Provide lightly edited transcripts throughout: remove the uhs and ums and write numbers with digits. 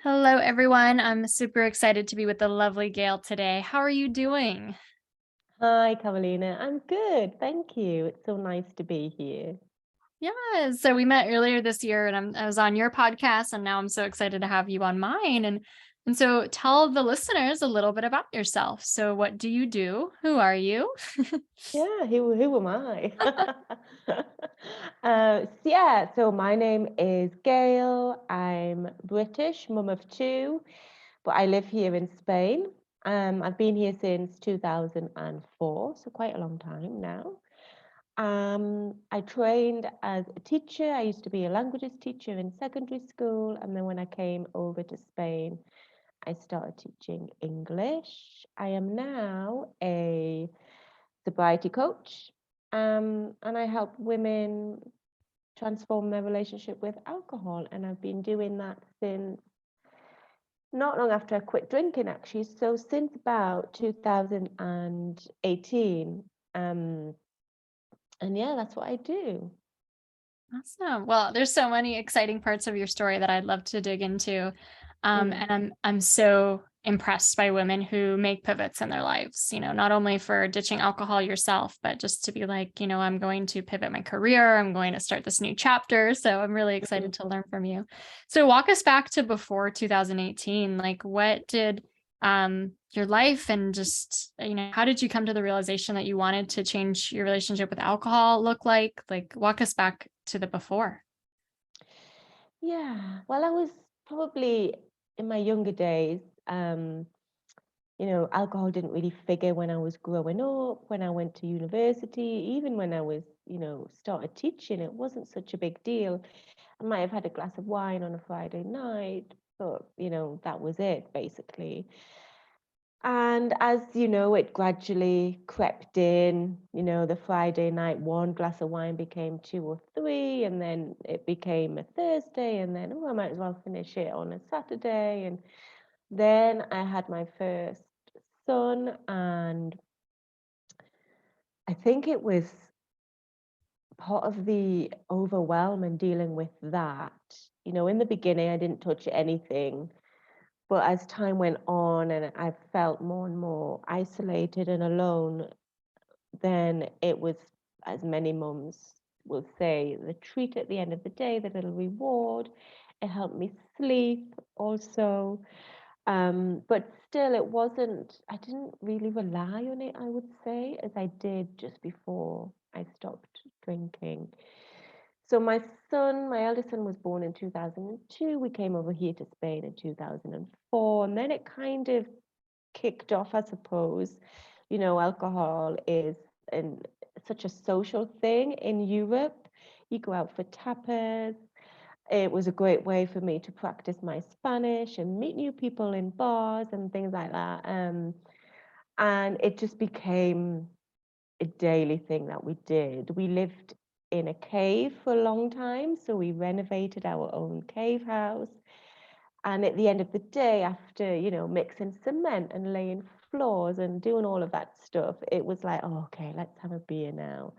Hello, everyone. I'm super excited to be with the lovely Gail today. How are you doing? Hi, Karolina. I'm good, thank you. It's so nice to be here. Yeah, so we met earlier this year, and I was on your podcast, and now I'm so excited to have you on mine. And so, tell the listeners a little bit about yourself. So, what do you do? Who are you? Yeah, who am I? So my name is Gail. I'm British, mum of two, but I live here in Spain. I've been here since 2004, so quite a long time now. I trained as a teacher. I used to be a languages teacher in secondary school, and then when I came over to Spain, I started teaching English. I am now a sobriety coach, and I help women transform their relationship with alcohol. And I've been doing that since not long after I quit drinking, actually. So since about 2018. And yeah, that's what I do. Awesome. Well, there's so many exciting parts of your story that I'd love to dig into. Mm. And I'm so impressed by women who make pivots in their lives, not only for ditching alcohol yourself, but just to be like, I'm going to pivot my career, I'm going to start this new chapter. So I'm really Mhm. excited to learn from you. So walk us back to before 2018. Like what did your life and just how did you come to the realization that you wanted to change your relationship with alcohol look like walk us back to the before. Yeah, well, I was probably in my younger days. Alcohol didn't really figure when I was growing up, when I went to university, even when I was, started teaching, it wasn't such a big deal. I might have had a glass of wine on a Friday night, but, that was it basically. And as you know, it gradually crept in, the Friday night, one glass of wine became two or three, and then it became a Thursday, and then, oh, I might as well finish it on a Saturday. And then I had my first son, and I think it was part of the overwhelm and dealing with that. In the beginning, I didn't touch anything, but as time went on and I felt more and more isolated and alone, then it was, as many mums will say, the treat at the end of the day, the little reward. It helped me sleep also. But still, I didn't really rely on it, I would say, as I did just before I stopped drinking. So my eldest son was born in 2002. We came over here to Spain in 2004. And then it kind of kicked off, I suppose. Alcohol is an, such a social thing in Europe. You go out for tapas. It was a great way for me to practice my Spanish and meet new people in bars and things like that. And it just became a daily thing that we did. We lived in a cave for a long time, so we renovated our own cave house. And at the end of the day, after, mixing cement and laying floors and doing all of that stuff, it was like, oh, okay, let's have a beer now.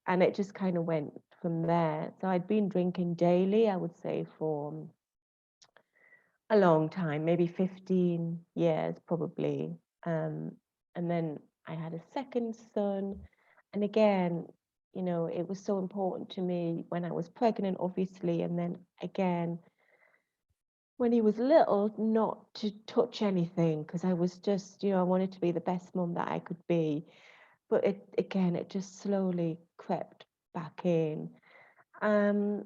And it just kind of went from there. So I'd been drinking daily, I would say, for a long time, maybe 15 years probably. Um, and then I had a second son. And again, it was so important to me when I was pregnant, obviously. And then again, when he was little, not to touch anything because I was just, I wanted to be the best mum that I could be. But it just slowly crept back in. Um,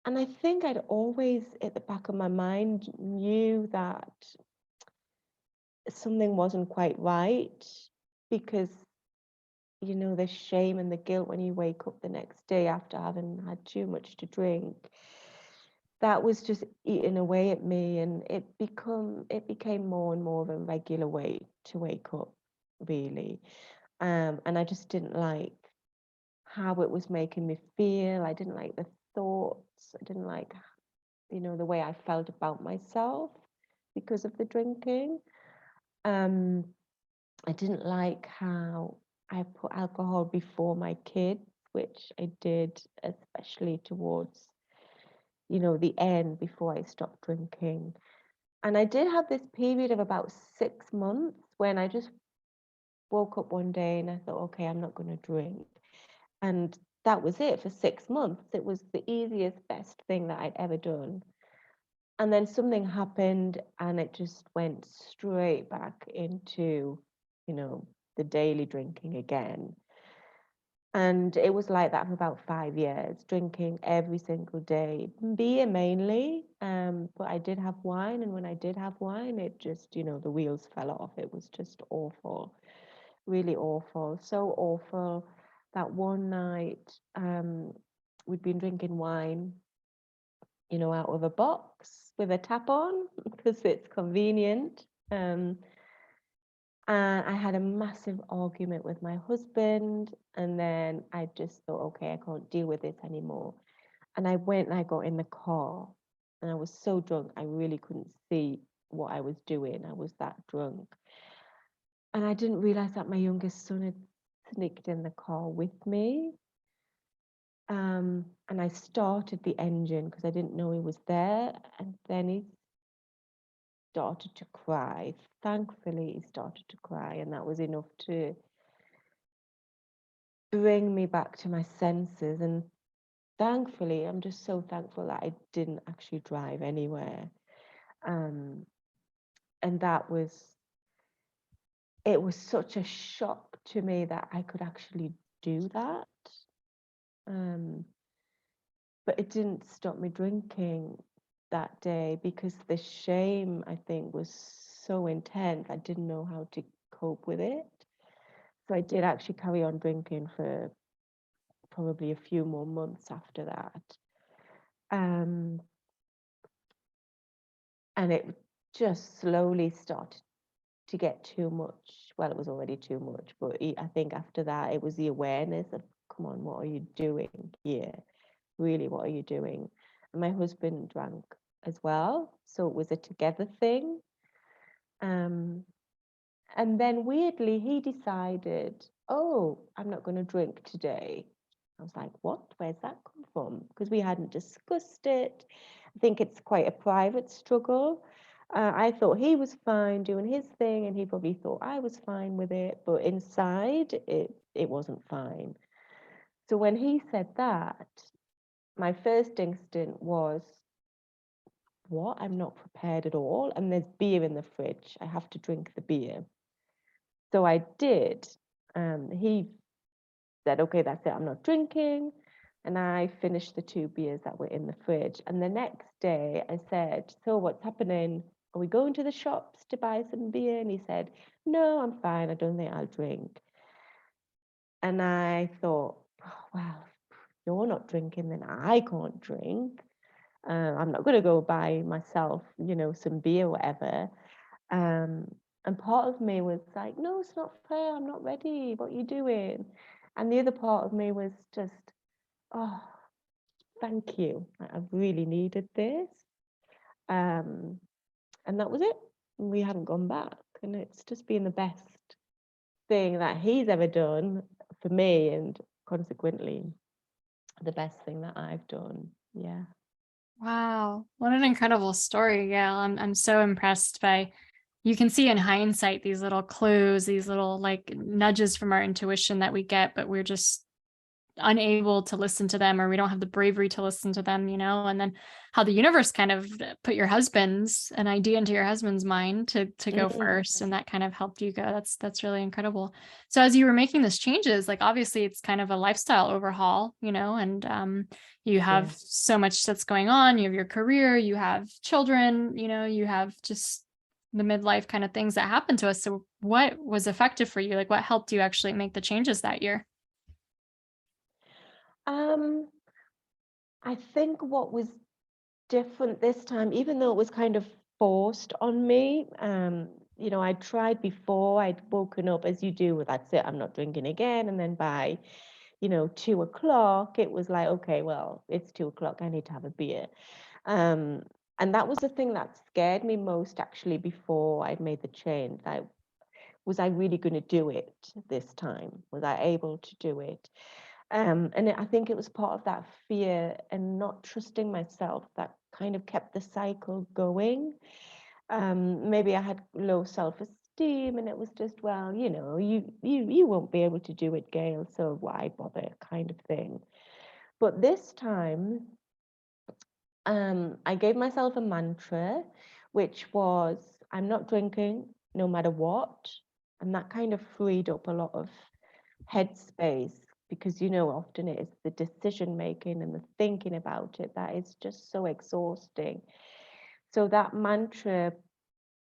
and I think I'd always, at the back of my mind, knew that something wasn't quite right because, the shame and the guilt when you wake up the next day after having had too much to drink. That was just eating away at me, and it became more and more of a regular way to wake up, really. And I just didn't like how it was making me feel. I didn't like the thoughts. I didn't like, the way I felt about myself because of the drinking. Um, I didn't like how I put alcohol before my kids, which I did, especially towards, the end before I stopped drinking. And I did have this period of about 6 months when I just woke up one day and I thought, okay, I'm not going to drink. And that was it for 6 months. It was the easiest, best thing that I'd ever done. And then something happened and it just went straight back into, the daily drinking again. And it was like that for about 5 years, drinking every single day, beer mainly. But I did have wine. And when I did have wine, it just, the wheels fell off. It was just awful, really awful. So awful that one night we'd been drinking wine, out of a box with a tap on because it's convenient. And I had a massive argument with my husband, and then I just thought, okay, I can't deal with this anymore. And I went and I got in the car, and I was so drunk, I really couldn't see what I was doing. I was that drunk. And I didn't realize that my youngest son had sneaked in the car with me. And I started the engine because I didn't know he was there. And then he started to cry. Thankfully, he started to cry, and that was enough to bring me back to my senses. And thankfully, I'm just so thankful that I didn't actually drive anywhere. And it was such a shock to me that I could actually do that. But it didn't stop me drinking that day because the shame, I think, was so intense. I didn't know how to cope with it. So I did actually carry on drinking for probably a few more months after that. And it just slowly started to get too much. Well, it was already too much, but I think after that, it was the awareness of, come on, what are you doing here? Really, what are you doing? And my husband drank as well, so it was a together thing. And then weirdly, he decided, oh, I'm not going to drink today. I was like, what? Where's that come from? Because we hadn't discussed it. I think it's quite a private struggle. I thought he was fine doing his thing, and he probably thought I was fine with it. But inside, it wasn't fine. So when he said that, my first instinct was, what? I'm not prepared at all. And there's beer in the fridge. I have to drink the beer. So I did. He said, okay, that's it. I'm not drinking. And I finished the 2 beers that were in the fridge. And the next day I said, so what's happening? Are we going to the shops to buy some beer? And he said, no, I'm fine. I don't think I'll drink. And I thought, oh, well, if you're not drinking, then I can't drink. I'm not going to go buy myself, some beer or whatever. And part of me was like, no, it's not fair. I'm not ready. What are you doing? And the other part of me was just, oh, thank you. I really needed this. And that was it. We hadn't gone back. And it's just been the best thing that he's ever done for me, and consequently, the best thing that I've done. Yeah. Wow, what an incredible story, Gail. I'm so impressed by, you can see in hindsight these little clues, these little like nudges from our intuition that we get, but we're just unable to listen to them, or we don't have the bravery to listen to them, and then how the universe kind of put an idea into your husband's mind to go first, and that kind of helped you go. That's really incredible. So as you were making these changes, like obviously it's kind of a lifestyle overhaul, and you have so much that's going on. You have your career, you have children, you have just the midlife kind of things that happen to us. So what was effective for you? Like what helped you actually make the changes that year? I think what was different this time, even though it was kind of forced on me, I tried before. I'd woken up as you do, that's it, I'm not drinking again. And then by, 2 o'clock, it was like, okay, well, it's 2 o'clock, I need to have a beer. And that was the thing that scared me most actually before I made the change. Was I really going to do it this time? Was I able to do it? I think it was part of that fear and not trusting myself that kind of kept the cycle going. Maybe I had low self-esteem, and it was just, well, you won't be able to do it, Gail, so why bother, kind of thing. But this time, I gave myself a mantra, which was, I'm not drinking no matter what. And that kind of freed up a lot of headspace, because often it is the decision making and the thinking about it that is just so exhausting. So that mantra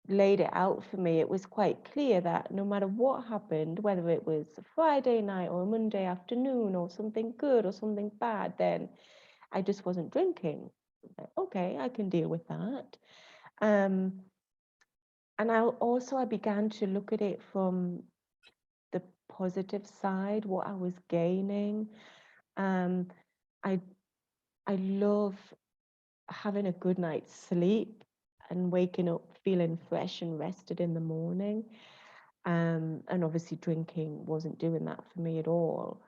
laid it out for me. It was quite clear that no matter what happened, whether it was a Friday night or a Monday afternoon or something good or something bad, then I just wasn't drinking. Okay, I can deal with that. Um, and I began to look at it from the positive side, what I was gaining. Um, I I love having a good night's sleep and waking up feeling fresh and rested in the morning. And obviously drinking wasn't doing that for me at all.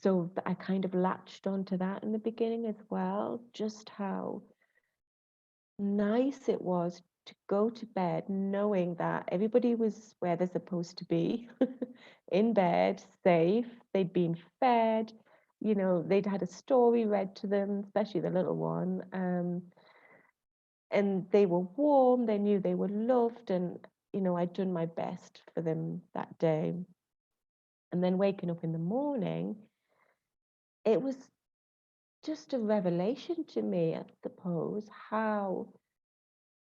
So I kind of latched onto that in the beginning as well, just how nice it was to go to bed knowing that everybody was where they're supposed to be, in bed, safe, they'd been fed, they'd had a story read to them, especially the little one. And they were warm, they knew they were loved, and I'd done my best for them that day. And then waking up in the morning, it was just a revelation to me, I suppose, how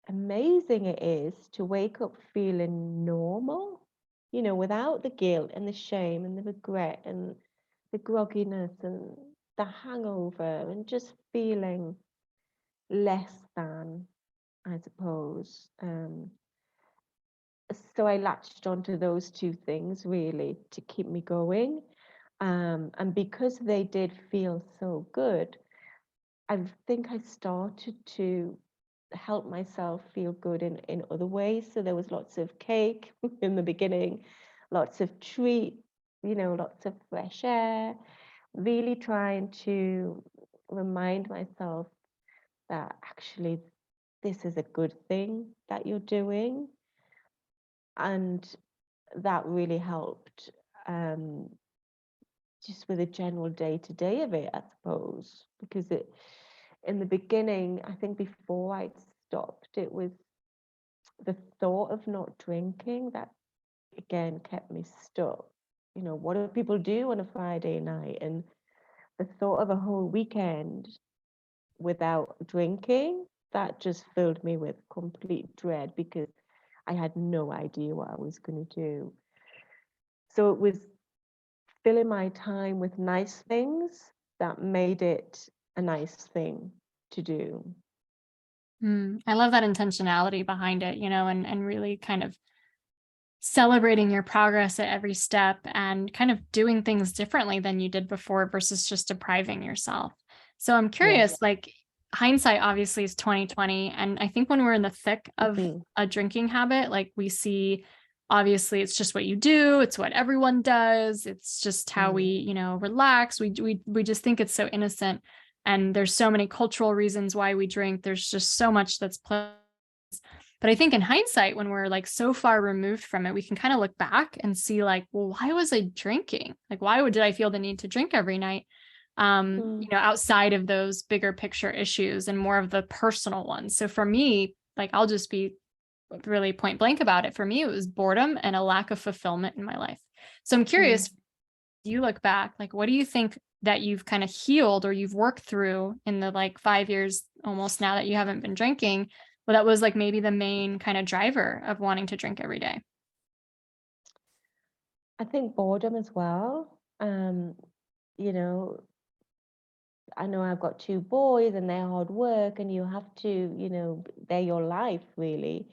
amazing it is to wake up feeling normal, without the guilt and the shame and the regret and the grogginess and the hangover, and just feeling less than, I suppose. So I latched onto those two things really to keep me going. And because they did feel so good, I think I started to help myself feel good in other ways. So there was lots of cake in the beginning, lots of treats, lots of fresh air, really trying to remind myself that actually this is a good thing that you're doing. And that really helped, um, just with a general day to day of it, I suppose, because in the beginning, I think before I'd stopped, it was the thought of not drinking that again kept me stuck. What do people do on a Friday night? And the thought of a whole weekend without drinking, that just filled me with complete dread, because I had no idea what I was going to do. So it was filling my time with nice things that made it a nice thing to do. I love that intentionality behind it, and really kind of celebrating your progress at every step and kind of doing things differently than you did before versus just depriving yourself. So I'm Yes. curious, like hindsight obviously is 2020. And I think when we're in the thick of Mhm. a drinking habit, like we see obviously it's just what you do, it's what everyone does, it's just how we, Mm. relax. We just think it's so innocent. And there's so many cultural reasons why we drink. There's just so much that's but I think in hindsight, when we're like so far removed from it, we can kind of look back and see like, well, why was I drinking? Like, did I feel the need to drink every night? Mm. Outside of those bigger picture issues and more of the personal ones. So for me, like, I'll just be really point blank about it. For me, it was boredom and a lack of fulfillment in my life. So I'm Mm. curious, you look back, like, what do you think that you've kind of healed or you've worked through in the like 5 years almost now that you haven't been drinking? Well, that was like maybe the main kind of driver of wanting to drink every day. I think boredom as well. You know, I know I've got two boys and they're hard work, and you have to, they're your life really.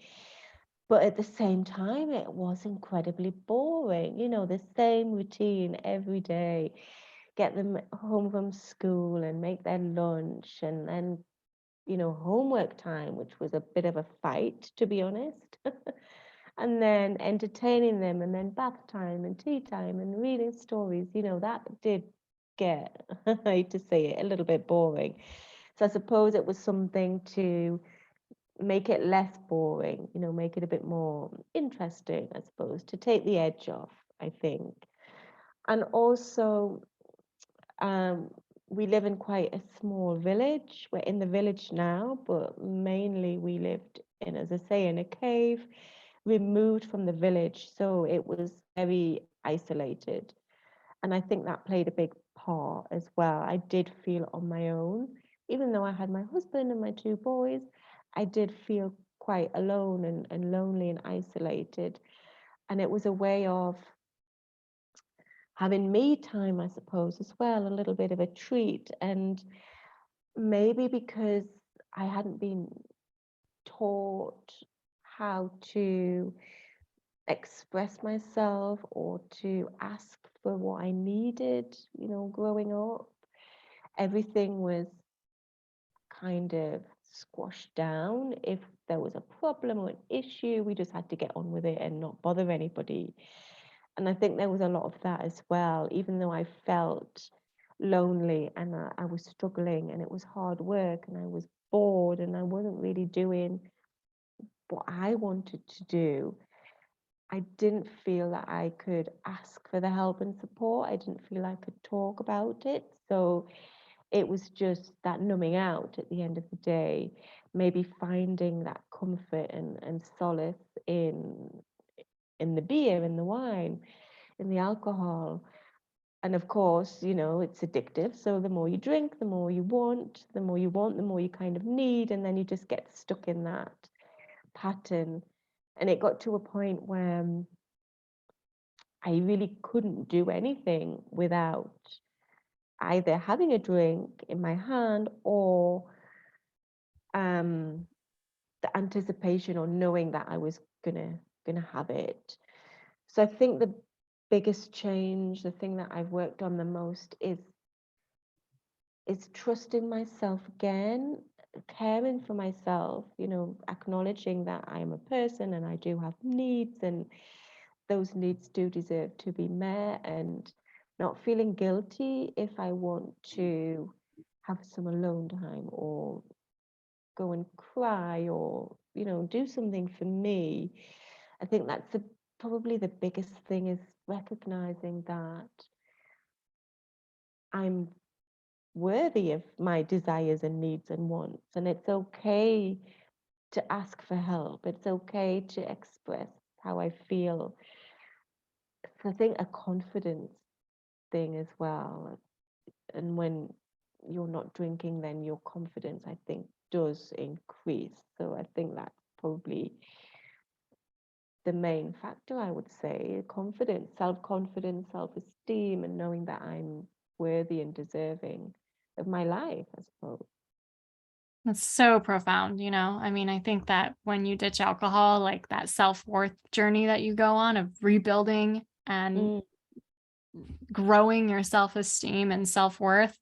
But at the same time, it was incredibly boring, the same routine every day. Get them home from school and make their lunch, and then, homework time, which was a bit of a fight, to be honest. And then entertaining them, and then bath time and tea time and reading stories, that did get, I hate to say it, a little bit boring. So I suppose it was something to make it less boring, make it a bit more interesting, I suppose, to take the edge off, I think. And also, um, we live in quite a small village. We're in the village now, but mainly we lived in, as I say, in a cave, removed from the village. So it was very isolated. And I think that played a big part as well. I did feel on my own, even though I had my husband and my two boys, I did feel quite alone and lonely and isolated. And it was a way of having me time, I suppose, as well, a little bit of a treat. And maybe because I hadn't been taught how to express myself or to ask for what I needed, growing up, everything was kind of squashed down. If there was a problem or an issue, we just had to get on with it and not bother anybody. And I think there was a lot of that as well, even though I felt lonely and I was struggling and it was hard work and I was bored and I wasn't really doing what I wanted to do. I didn't feel that I could ask for the help and support. I didn't feel I could talk about it. So it was just that numbing out at the end of the day, maybe finding that comfort and solace in the beer, in the wine, in the alcohol. And of course, it's addictive. So the more you drink, the more you want, the more you want, the more you kind of need. And then you just get stuck in that pattern. And it got to a point where I really couldn't do anything without either having a drink in my hand or the anticipation or knowing that I was gonna have it. So I think the biggest change, the thing that I've worked on the most is trusting myself again, caring for myself, acknowledging that I am a person and I do have needs and those needs do deserve to be met, and not feeling guilty if I want to have some alone time or go and cry or do something for me. I think that's probably the biggest thing, is recognizing that I'm worthy of my desires and needs and wants, and it's okay to ask for help. It's okay to express how I feel. So I think a confidence thing as well. And when you're not drinking, then your confidence, I think, does increase. So I think that's probably the main factor, I would say. Confidence, self-confidence, self-esteem, and knowing that I'm worthy and deserving of my life, I suppose. That's so profound, I mean, I think that when you ditch alcohol, like that self-worth journey that you go on of rebuilding and Mm, growing your self-esteem and self-worth.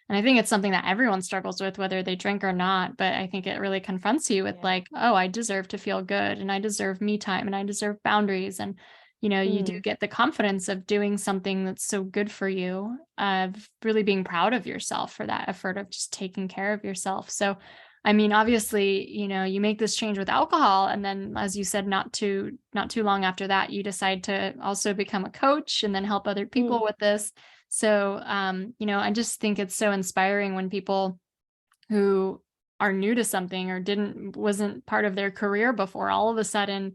And I think it's something that everyone struggles with, whether they drink or not. But I think it really confronts you with yeah. like, oh, I deserve to feel good and I deserve me time and I deserve boundaries. And, you do Mm, get the confidence of doing something that's so good for you, of really being proud of yourself for that effort of just taking care of yourself. So, I mean, obviously, you make this change with alcohol. And then, as you said, not too long after that, you decide to also become a coach and then help other people mm, with this. So, I just think it's so inspiring when people who are new to something or wasn't part of their career before, all of a sudden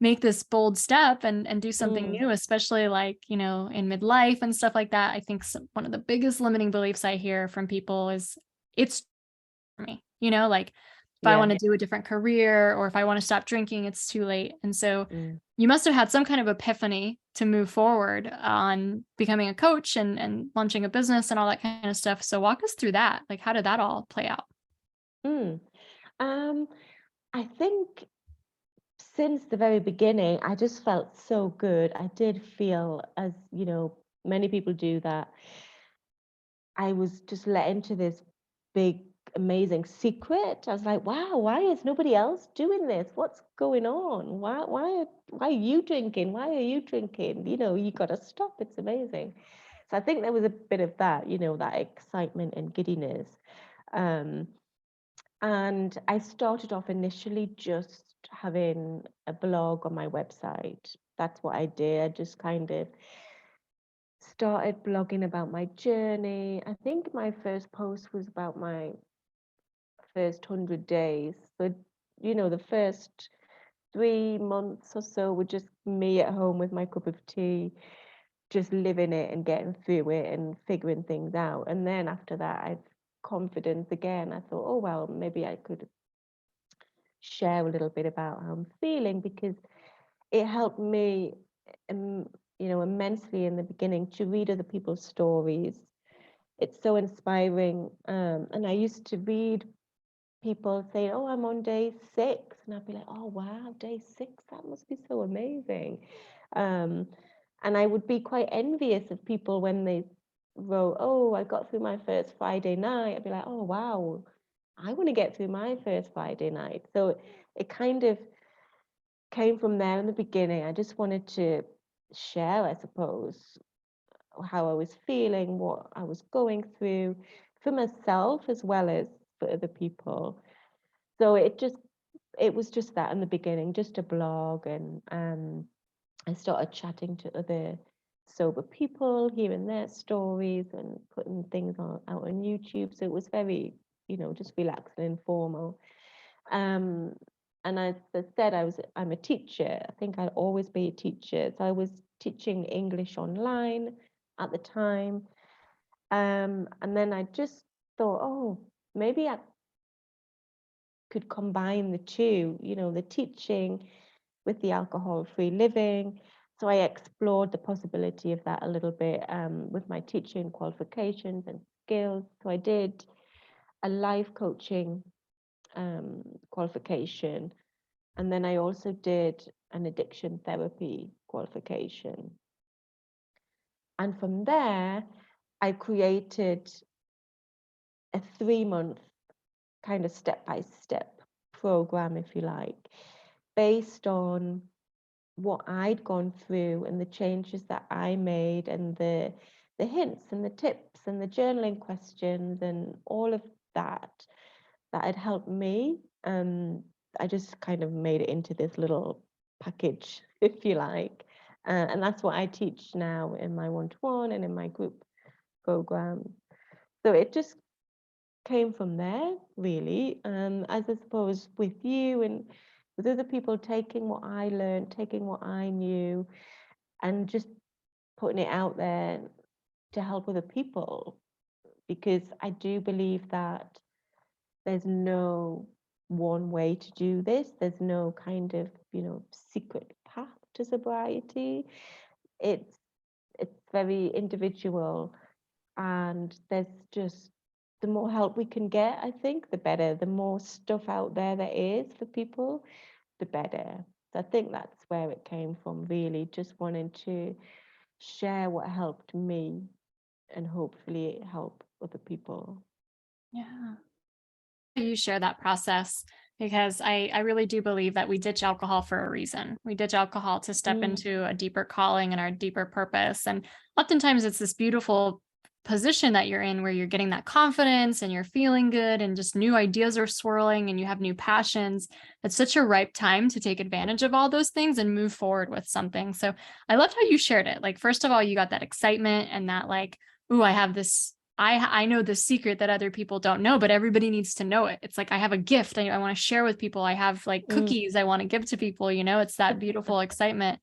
make this bold step and do something mm, new, especially like, in midlife and stuff like that. I think one of the biggest limiting beliefs I hear from people is it's for me, like if I want yeah. to do a different career or if I want to stop drinking, it's too late. And so Mm. you must have had some kind of epiphany to move forward on becoming a coach and launching a business and all that kind of stuff. So walk us through that. Like, how did that all play out? Mm. Um, I think since the very beginning, I just felt so good. I did feel, as many people do, that I was just let into this big, amazing secret. I was like, wow, why is nobody else doing this? What's going on? Why are you drinking? Why are you drinking? You got to stop. It's amazing. So I think there was a bit of that, that excitement and giddiness. Um, and I started off initially just having a blog on my website. That's what I did. I just kind of started blogging about my journey. I think my first post was about my first 100 days. So, the first 3 months or so were just me at home with my cup of tea, just living it and getting through it and figuring things out. And then after that, I've confidence again. I thought, oh, well, maybe I could share a little bit about how I'm feeling, because it helped me, um, immensely in the beginning to read other people's stories. It's so inspiring. And I used to read people saying, oh, I'm on day 6. And I'd be like, oh, wow, day 6, that must be so amazing. Um, and I would be quite envious of people when they wrote, oh, I got through my first Friday night. I'd be like, oh, wow, I want to get through my first Friday night. So it kind of came from there in the beginning. I just wanted to share, I suppose, how I was feeling, what I was going through for myself as well as for other people. So it was just that in the beginning, just a blog, and I started chatting to other sober people, hearing their stories and putting things out on YouTube. So it was very, just relaxed and informal. Um, and as I said, I'm a teacher. I think I'll always be a teacher. So I was teaching English online at the time. And then I just thought, oh, maybe I could combine the two, the teaching with the alcohol-free living. So I explored the possibility of that a little bit, with my teaching qualifications and skills. So I did a life coaching qualification, and then I also did an addiction therapy qualification. And from there, I created a 3-month kind of step-by-step program, if you like, based on what I'd gone through and the changes that I made, and the hints and the tips and the journaling questions and all of that had helped me. I just kind of made it into this little package, if you like. And that's what I teach now in my one-to-one and in my group programs. So it just came from there, really. As I suppose with you and with other people, taking what I learned, taking what I knew, and just putting it out there to help other people. Because I do believe that there's no one way to do this. There's no kind of, secret path to sobriety. It's very individual, and there's just, the more help we can get, I think, the better. The more stuff out there is for people, the better. So I think that's where it came from, really, just wanting to share what helped me and hopefully help other people. Yeah. You share that process, because I really do believe that we ditch alcohol for a reason. We ditch alcohol to step Mm, into a deeper calling and our deeper purpose. And oftentimes it's this beautiful position that you're in where you're getting that confidence and you're feeling good and just new ideas are swirling and you have new passions. It's such a ripe time to take advantage of all those things and move forward with something. So I loved how you shared it. Like, first of all, you got that excitement and that, like, ooh, I have this, I know the secret that other people don't know, but everybody needs to know it. It's like, I have a gift I want to share with people. I have like mm, cookies I want to give to people, it's that beautiful excitement.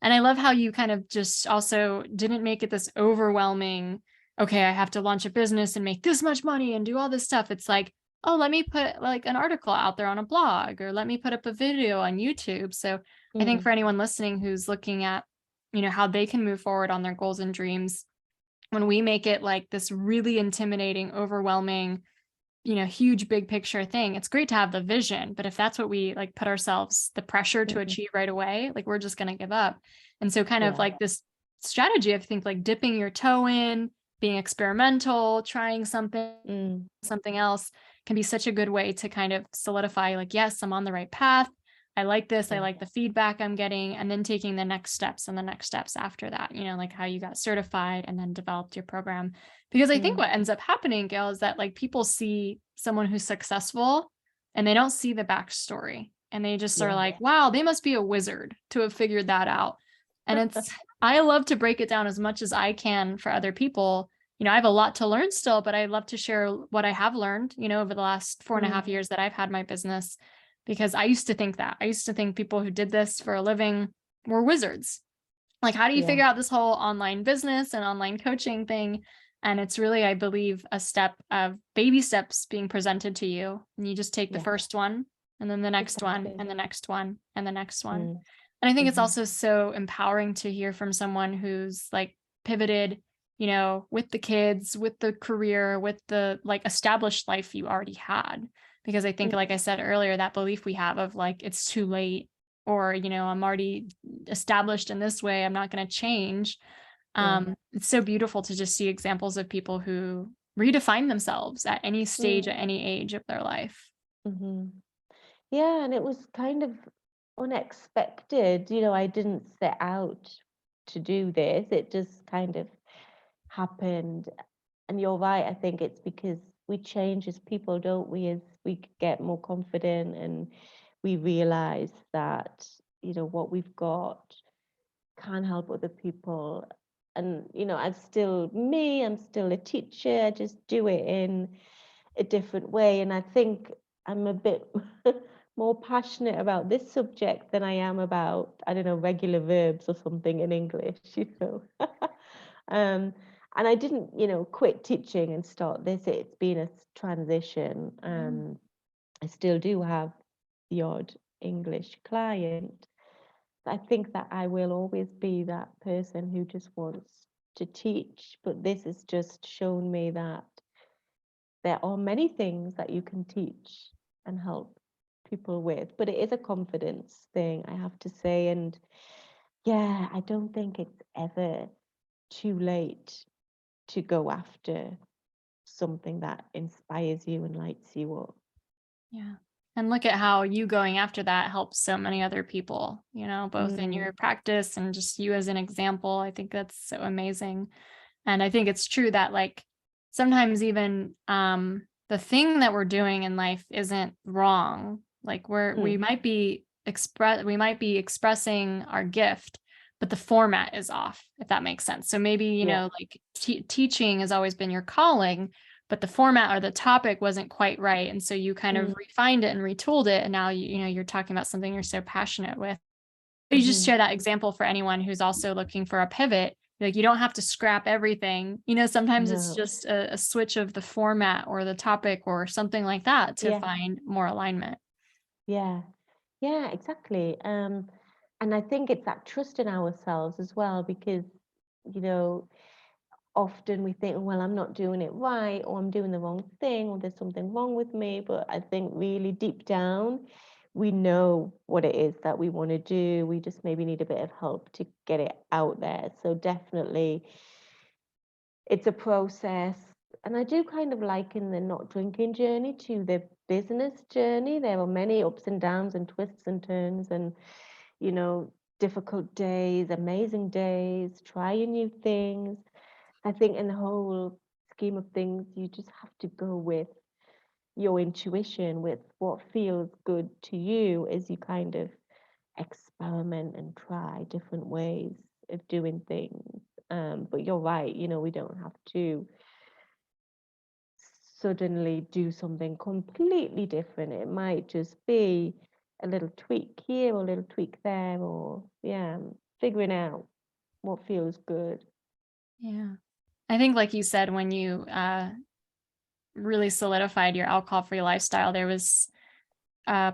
And I love how you kind of just also didn't make it this overwhelming, okay, I have to launch a business and make this much money and do all this stuff. It's like, oh, let me put like an article out there on a blog, or let me put up a video on YouTube. So I think mm, for anyone listening who's looking at, how they can move forward on their goals and dreams, when we make it like this really intimidating, overwhelming, huge big picture thing, it's great to have the vision. But if that's what we like put ourselves the pressure to mm, achieve right away, like we're just going to give up. And so kind of yeah. like this strategy, I think, like dipping your toe in, being experimental, trying Mm, something else can be such a good way to kind of solidify, like, yes, I'm on the right path. I like this, I Yeah. like the feedback I'm getting, and then taking the next steps and the next steps after that, like how you got certified and then developed your program. Because I think Mm. what ends up happening, Gail, is that like people see someone who's successful and they don't see the backstory. And they just are Yeah. like, wow, they must be a wizard to have figured that out. And I love to break it down as much as I can for other people. I have a lot to learn still, but I love to share what I have learned, over the last 4.5 years that I've had my business, because I used to think that. I used to think people who did this for a living were wizards. Like, how do you Yeah. figure out this whole online business and online coaching thing? And it's really, I believe, a step of baby steps being presented to you. And you just take the Yeah. first one, and then the next one, Exactly. and the next one, and the next one. Mm. And I think it's Mm-hmm. also so empowering to hear from someone who's like pivoted, with the kids, with the career, with the like established life you already had. Because I think, like I said earlier, that belief we have of like, it's too late, or, I'm already established in this way, I'm not going to change. Yeah. It's so beautiful to just see examples of people who redefine themselves at any stage, Mm. at any age of their life. Mm-hmm. Yeah, and it was kind of unexpected. I didn't set out to do this. It just kind of happened. And you're right, I think it's because we change as people, don't we? As we get more confident and we realize that, what we've got can help other people. And, I'm still me, I'm still a teacher, I just do it in a different way. And I think I'm a bit more passionate about this subject than I am about, I don't know, regular verbs or something in English. um, and I didn't, quit teaching and start this. It's been a transition. I still do have the odd English client. I think that I will always be that person who just wants to teach. But this has just shown me that there are many things that you can teach and help people with, but it is a confidence thing, I have to say. And yeah, I don't think it's ever too late to go after something that inspires you and lights you up. Yeah. And look at how you going after that helps so many other people, both in Mm, your practice and just you as an example. I think that's so amazing. And I think it's true that like sometimes even the thing that we're doing in life isn't wrong. Like we mm, might be expressing our gift, but the format is off, if that makes sense. So maybe, yeah. like teaching has always been your calling, but the format or the topic wasn't quite right. And so you kind of Mm, refined it and retooled it. And now you're talking about something you're so passionate with. You just mm-hmm. share that example for anyone who's also looking for a pivot. Like, you don't have to scrap everything. Sometimes it's No. just a switch of the format or the topic or something like that to Yeah. find more alignment. Yeah. Yeah, exactly. And I think it's that trust in ourselves as well, because, you know, often we think, well, I'm not doing it right, or I'm doing the wrong thing, or there's something wrong with me. But I think really deep down, we know what it is that we want to do. We just maybe need a bit of help to get it out there. So definitely, it's a process. And I do kind of liken the not drinking journey to the business journey. There are many ups and downs and twists and turns and, you know, difficult days, amazing days, trying new things. I think in the whole scheme of things, you just have to go with your intuition, with what feels good to you as you kind of experiment and try different ways of doing things. But you're right, we don't have to suddenly do something completely different. It might just be a little tweak here or a little tweak there, or yeah, figuring out what feels good. Yeah. I think, like you said, when you really solidified your alcohol-free lifestyle, there was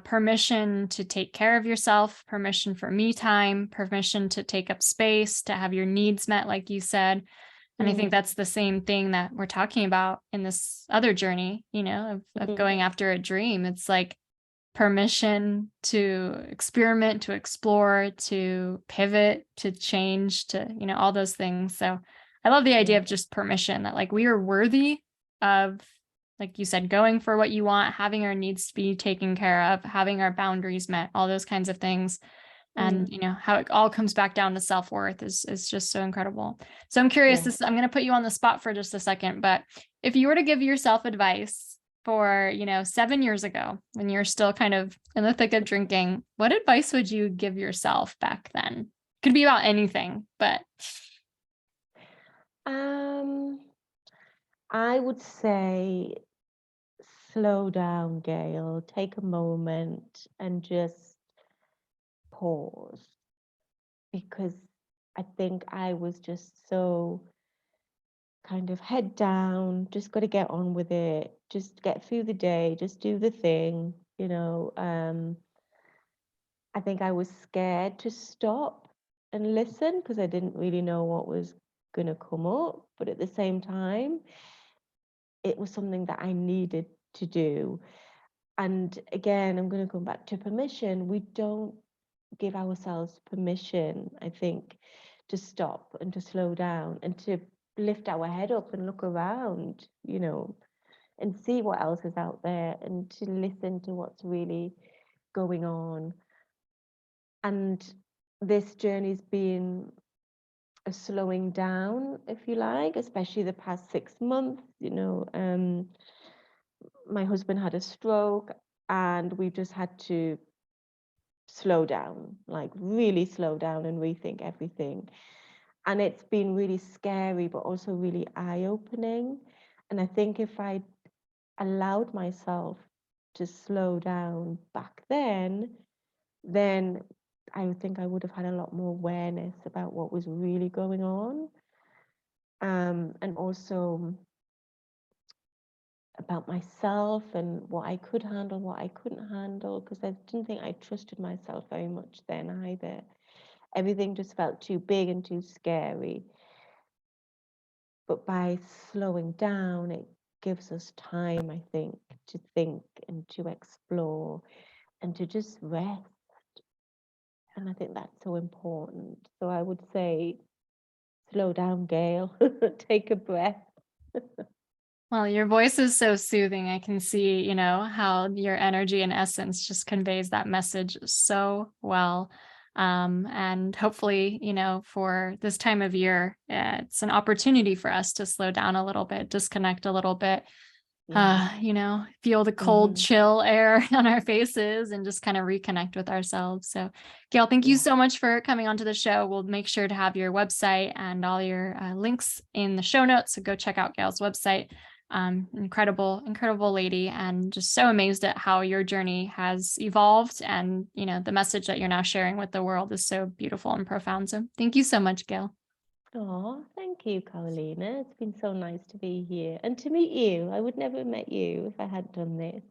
permission to take care of yourself, permission for me time, permission to take up space, to have your needs met, like you said. And I think Mm, that's the same thing that we're talking about in this other journey, of mm, going after a dream. It's like permission to experiment, to explore, to pivot, to change, to, all those things. So I love the idea yeah. of just permission, that like we are worthy of like you said, going for what you want, having our needs to be taken care of, having our boundaries met, all those kinds of things. And, Mm, how it all comes back down to self-worth is just so incredible. So I'm curious, yeah. I'm going to put you on the spot for just a second, but if you were to give yourself advice for, 7 years ago, when you're still kind of in the thick of drinking, what advice would you give yourself back then? Could be about anything, but Um, I would say slow down, Gail. Take a moment and just pause, because I think I was just so kind of head down, just got to get on with it, just get through the day, just do the thing, you know. I think I was scared to stop and listen because I didn't really know what was going to come up. But at the same time, it was something that I needed to do. And again, I'm going to come back to permission. We don't give ourselves permission, I think, to stop and to slow down and to lift our head up and look around, and see what else is out there and to listen to what's really going on. And this journey's been a slowing down, if you like, especially the past 6 months. My husband had a stroke, and we just had to slow down, like really slow down and rethink everything. And it's been really scary, but also really eye-opening. And I think if I allowed myself to slow down back then I think I would have had a lot more awareness about what was really going on. And also about myself and what I could handle, what I couldn't handle, because I didn't think I trusted myself very much then either. Everything just felt too big and too scary. But by slowing down, it gives us time, I think, to think and to explore and to just rest. And I think that's so important. So I would say, slow down, Gail. Take a breath. well, your voice is so soothing. I can see, how your energy and essence just conveys that message so well. And hopefully, for this time of year, it's an opportunity for us to slow down a little bit, disconnect a little bit, Yeah. feel the cold, Mm-hmm. chill air on our faces and just kind of reconnect with ourselves. So, Gail, thank you Yeah. so much for coming onto the show. We'll make sure to have your website and all your links in the show notes. So go check out Gail's website. Incredible, incredible lady, and just so amazed at how your journey has evolved. And, the message that you're now sharing with the world is so beautiful and profound. So thank you so much, Gail. Oh, thank you, Karolina. It's been so nice to be here and to meet you. I would never have met you if I hadn't done this.